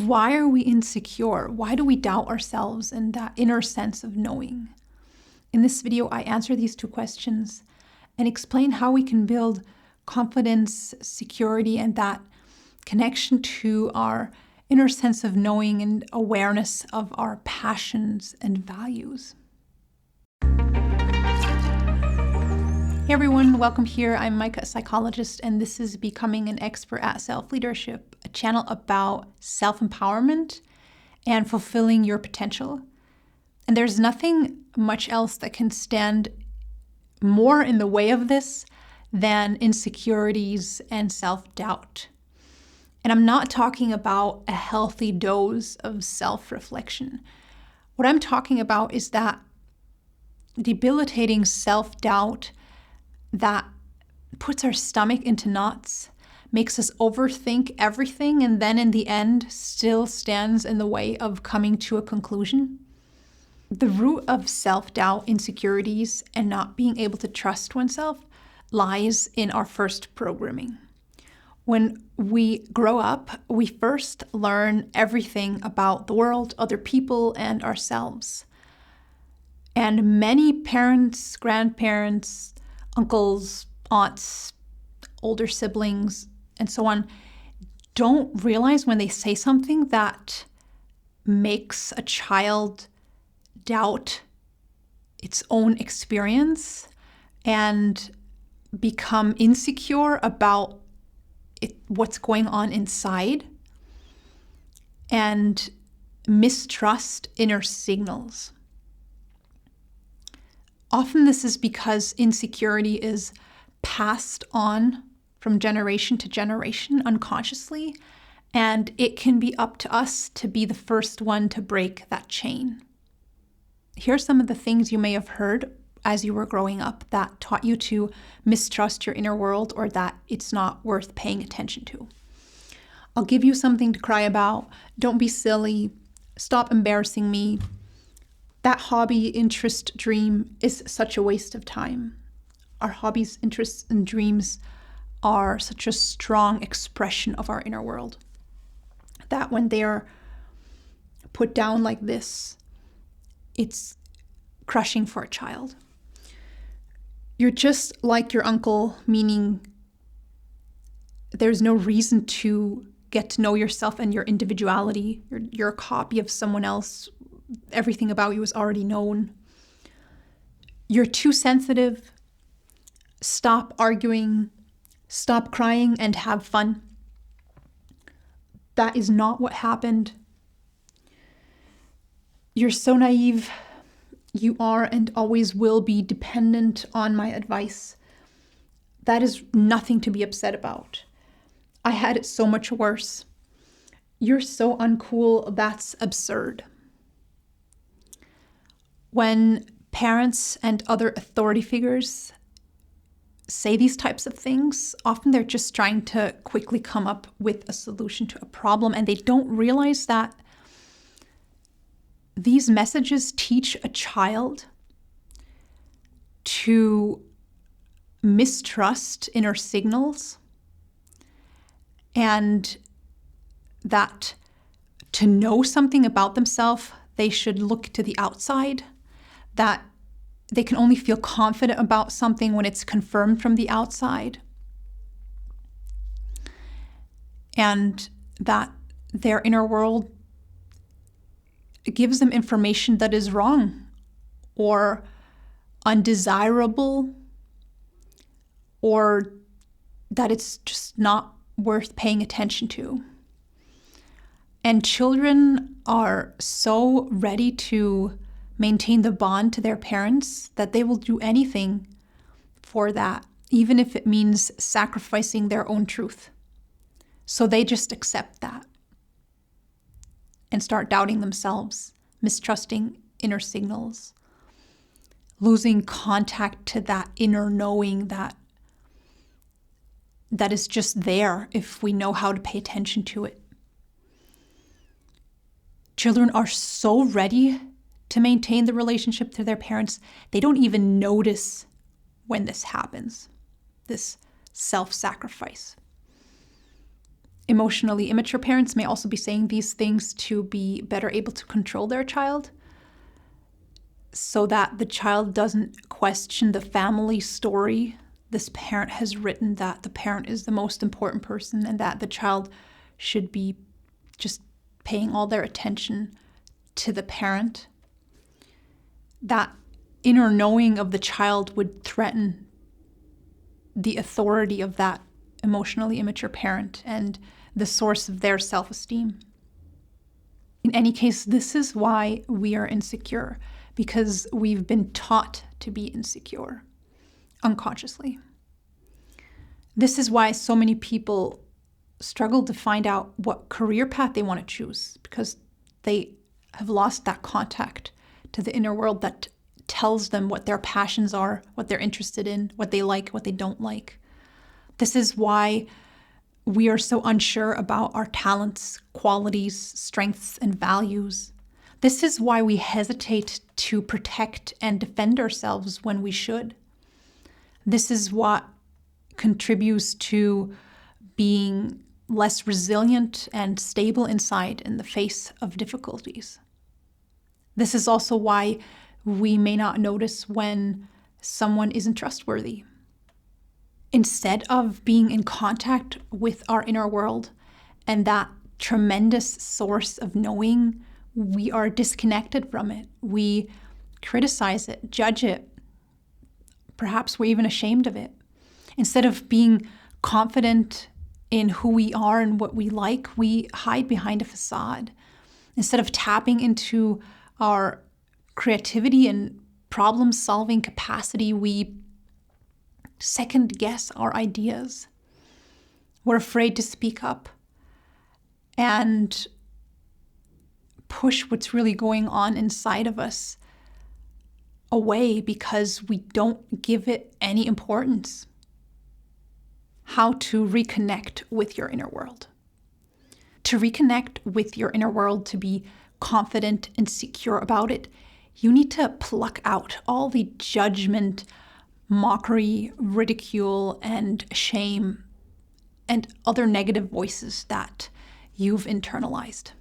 Why are we insecure? Why do we doubt ourselves and that inner sense of knowing? In this video, I answer these two questions and explain how we can build confidence, security, and that connection to our inner sense of knowing and awareness of our passions and values. Hey everyone, welcome here. I'm Maika, a psychologist, and this is Becoming an Expert at Self-Leadership, a channel about self-empowerment and fulfilling your potential. And there's nothing much else that can stand more in the way of this than insecurities and self-doubt. And I'm not talking about a healthy dose of self-reflection. What I'm talking about is that debilitating self-doubt that puts our stomach into knots, makes us overthink everything, and then in the end still stands in the way of coming to a conclusion. The root of self-doubt, insecurities, and not being able to trust oneself lies in our first programming. When we grow up, we first learn everything about the world, other people, and ourselves. And many parents, grandparents, uncles, aunts, older siblings, and so on, don't realize when they say something that makes a child doubt its own experience and become insecure about what's going on inside and mistrust inner signals. Often this is because insecurity is passed on from generation to generation unconsciously, and it can be up to us to be the first one to break that chain. Here are some of the things you may have heard as you were growing up that taught you to mistrust your inner world or that it's not worth paying attention to. I'll give you something to cry about. Don't be silly. Stop embarrassing me. That hobby, interest, dream is such a waste of time. Our hobbies, interests, and dreams are such a strong expression of our inner world that when they are put down like this, it's crushing for a child. You're just like your uncle, meaning there's no reason to get to know yourself and your individuality. You're a copy of someone else. Everything about you is already known. You're too sensitive. Stop arguing, stop crying, and have fun. That is not what happened. You're so naive. You are and always will be dependent on my advice. That is nothing to be upset about. I had it so much worse. You're so uncool. That's absurd. When parents and other authority figures say these types of things, often they're just trying to quickly come up with a solution to a problem, and they don't realize that these messages teach a child to mistrust inner signals, and that to know something about themselves, they should look to the outside, that they can only feel confident about something when it's confirmed from the outside, and that their inner world gives them information that is wrong or undesirable, or that it's just not worth paying attention to. And children are so ready to maintain the bond to their parents that they will do anything for that, even if it means sacrificing their own truth. So they just accept that and start doubting themselves, mistrusting inner signals, losing contact to that inner knowing that is just there if we know how to pay attention to it. Children are so ready to maintain the relationship to their parents, they don't even notice when this happens, this self-sacrifice. Emotionally immature parents may also be saying these things to be better able to control their child, so that the child doesn't question the family story this parent has written, that the parent is the most important person and that the child should be just paying all their attention to the parent. That inner knowing of the child would threaten the authority of that emotionally immature parent and the source of their self-esteem. In any case, this is why we are insecure, because we've been taught to be insecure unconsciously. This is why so many people struggle to find out what career path they want to choose, because they have lost that contact to the inner world that tells them what their passions are, what they're interested in, what they like, what they don't like. This is why we are so unsure about our talents, qualities, strengths, and values. This is why we hesitate to protect and defend ourselves when we should. This is what contributes to being less resilient and stable inside in the face of difficulties. This is also why we may not notice when someone isn't trustworthy. Instead of being in contact with our inner world and that tremendous source of knowing, we are disconnected from it. We criticize it, judge it. Perhaps we're even ashamed of it. Instead of being confident in who we are and what we like, we hide behind a facade. Instead of tapping into our creativity and problem-solving capacity, we second-guess our ideas. We're afraid to speak up and push what's really going on inside of us away because we don't give it any importance. How to reconnect with your inner world. To reconnect with your inner world, to be confident and secure about it, you need to pluck out all the judgment, mockery, ridicule, and shame, and other negative voices that you've internalized.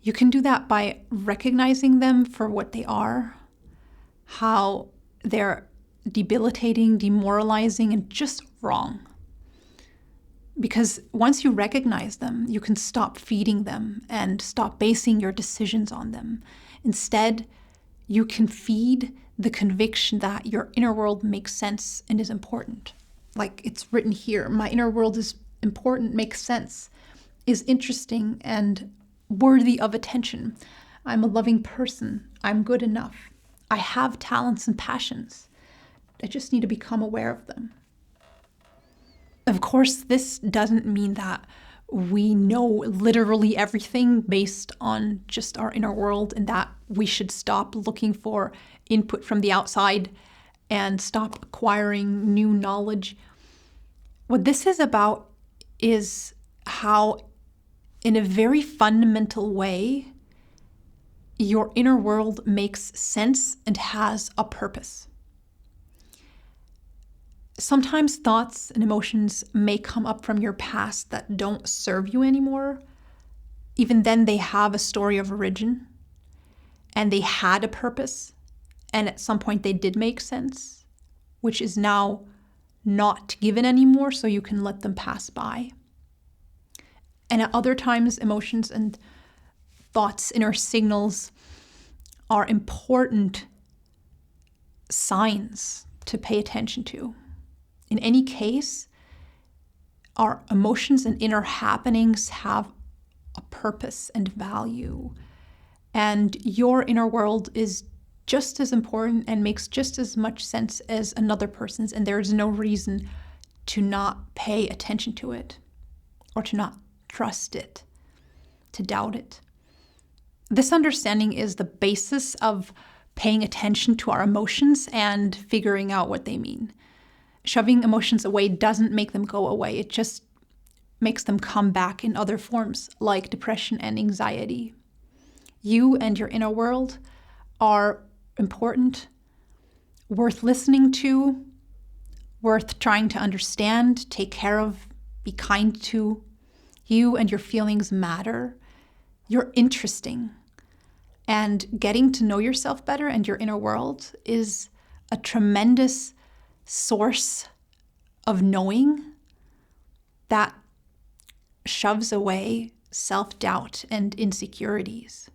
You can do that by recognizing them for what they are, how they're debilitating, demoralizing, and just wrong. Because once you recognize them, you can stop feeding them and stop basing your decisions on them. Instead, you can feed the conviction that your inner world makes sense and is important. Like it's written here, my inner world is important, makes sense, is interesting and worthy of attention. I'm a loving person. I'm good enough. I have talents and passions. I just need to become aware of them. Of course, this doesn't mean that we know literally everything based on just our inner world and that we should stop looking for input from the outside and stop acquiring new knowledge. What this is about is how, in a very fundamental way, your inner world makes sense and has a purpose. Sometimes thoughts and emotions may come up from your past that don't serve you anymore. Even then, they have a story of origin and they had a purpose. And at some point they did make sense, which is now not given anymore, so you can let them pass by. And at other times, emotions and thoughts, inner signals are important signs to pay attention to. In any case, our emotions and inner happenings have a purpose and value. And your inner world is just as important and makes just as much sense as another person's, and there's no reason to not pay attention to it or to not trust it, to doubt it. This understanding is the basis of paying attention to our emotions and figuring out what they mean. Shoving emotions away doesn't make them go away. It just makes them come back in other forms, like depression and anxiety. You and your inner world are important, worth listening to, worth trying to understand, take care of, be kind to, You and your feelings matter. You're interesting. And getting to know yourself better and your inner world is a tremendous source of knowing that shoves away self-doubt and insecurities.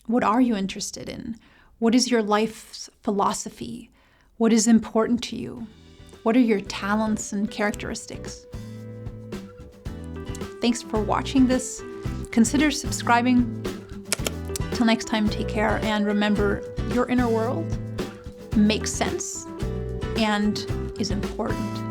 What are you interested in? What is your life's philosophy? What is important to you? What are your talents and characteristics? Thanks for watching this. Consider subscribing. Till next time, take care, and remember, your inner world makes sense and is important.